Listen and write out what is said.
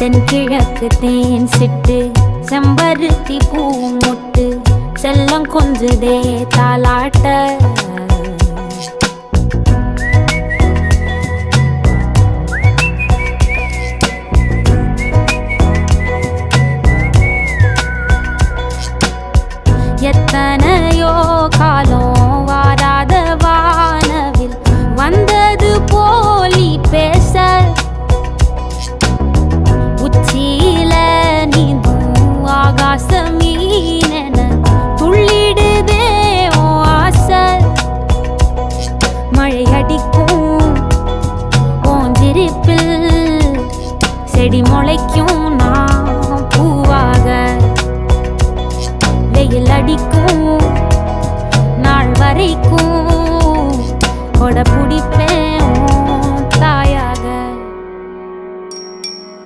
தென்கிழக்கு தேன் சிட்டு செம்பருத்தி பூ முட்டு செல்லம் கொஞ்சுதே தாலாட்ட எத்தனையோ காலம் வாராத வானவில் வந்தது போலி பேச உச்சியில நீந்தும் ஆகாச மீனென துள்ளிடுதே ஓ ஆசை மழை அடிக்கும் ஓஞ்சிருப்பில் செடி முளைக்கும் நான் பூவாக வெயில் அடிக்கும் நாள் வரைக்கும் கொடை பிடிப்பேன்